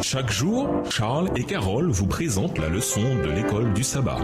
Chaque jour, Charles et Carole vous présentent la leçon de l'école du sabbat.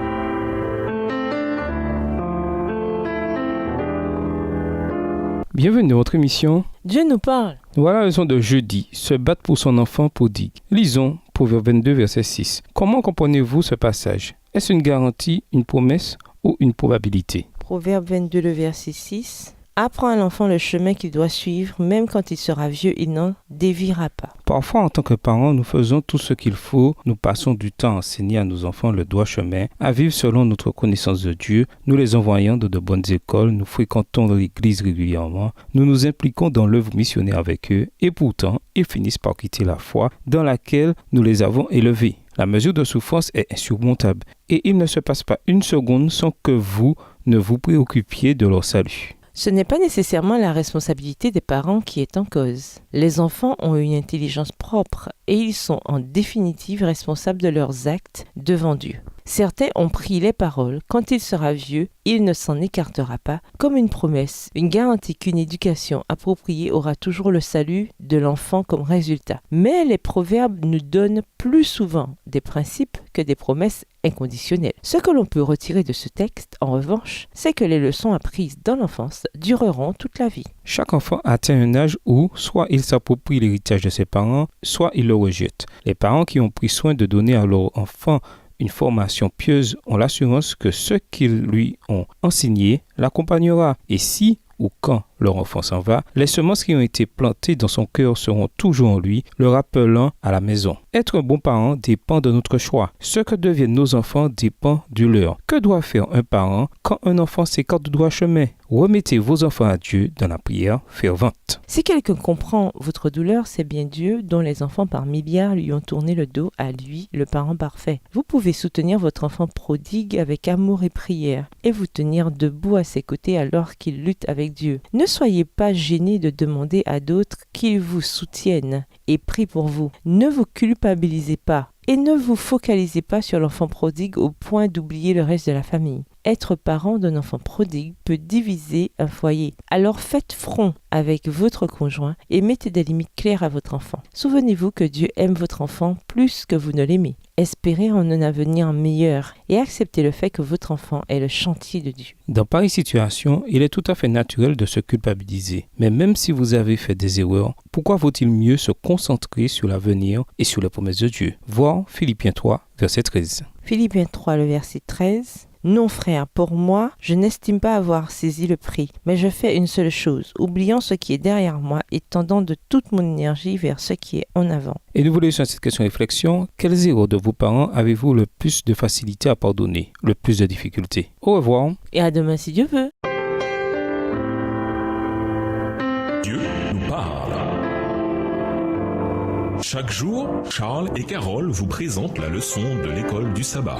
Bienvenue à votre émission. Dieu nous parle. Voilà la leçon de jeudi, se battre pour son enfant prodigue. Lisons Proverbe 22, verset 6. Comment comprenez-vous ce passage? Est-ce une garantie, une promesse ou une probabilité? Proverbe 22, le verset 6. Apprends à l'enfant le chemin qu'il doit suivre, même quand il sera vieux, il n'en déviera pas. Parfois, en tant que parents, nous faisons tout ce qu'il faut. Nous passons du temps à enseigner à nos enfants le droit chemin, à vivre selon notre connaissance de Dieu. Nous les envoyons dans de bonnes écoles, nous fréquentons l'église régulièrement, nous nous impliquons dans l'œuvre missionnaire avec eux, et pourtant, ils finissent par quitter la foi dans laquelle nous les avons élevés. La mesure de souffrance est insurmontable, et il ne se passe pas une seconde sans que vous ne vous préoccupiez de leur salut. Ce n'est pas nécessairement la responsabilité des parents qui est en cause. Les enfants ont une intelligence propre et ils sont en définitive responsables de leurs actes devant Dieu. Certains ont pris les paroles, quand il sera vieux, il ne s'en écartera pas, comme une promesse, une garantie qu'une éducation appropriée aura toujours le salut de l'enfant comme résultat. Mais les proverbes nous donnent plus souvent des principes que des promesses inconditionnelles. Ce que l'on peut retirer de ce texte, en revanche, c'est que les leçons apprises dans l'enfance dureront toute la vie. Chaque enfant atteint un âge où soit il s'approprie l'héritage de ses parents, soit il le rejette. Les parents qui ont pris soin de donner à leur enfant une formation pieuse ont l'assurance que ce qu'ils lui ont enseigné l'accompagnera. Et si ou quand leur enfant s'en va, les semences qui ont été plantées dans son cœur seront toujours en lui, le rappelant à la maison. Être un bon parent dépend de notre choix. Ce que deviennent nos enfants dépend du leur. Que doit faire un parent quand un enfant s'écarte du droit chemin? Remettez vos enfants à Dieu dans la prière fervente. Si quelqu'un comprend votre douleur, c'est bien Dieu dont les enfants par milliards lui ont tourné le dos à lui, le parent parfait. Vous pouvez soutenir votre enfant prodigue avec amour et prière et vous tenir debout à ses côtés alors qu'il lutte avec Dieu. Ne soyez pas gênés de demander à d'autres qu'ils vous soutiennent et prient pour vous. Ne vous culpabilisez pas et ne vous focalisez pas sur l'enfant prodigue au point d'oublier le reste de la famille. Être parent d'un enfant prodigue peut diviser un foyer. Alors faites front avec votre conjoint et mettez des limites claires à votre enfant. Souvenez-vous que Dieu aime votre enfant plus que vous ne l'aimez. Espérez en un avenir meilleur et acceptez le fait que votre enfant est le chantier de Dieu. Dans pareille situation, il est tout à fait naturel de se culpabiliser. Mais même si vous avez fait des erreurs, pourquoi vaut-il mieux se concentrer sur l'avenir et sur les promesses de Dieu? Voir Philippiens 3, verset 13. Philippiens 3, le verset 13. Non frère, pour moi, je n'estime pas avoir saisi le prix, mais je fais une seule chose, oubliant ce qui est derrière moi et tendant de toute mon énergie vers ce qui est en avant. Et nous voulons sur cette question réflexion, quels erreurs de vos parents avez-vous le plus de facilité à pardonner, le plus de difficultés? Au revoir. Et à demain si Dieu veut. Dieu nous parle. Chaque jour, Charles et Carole vous présentent la leçon de l'école du sabbat.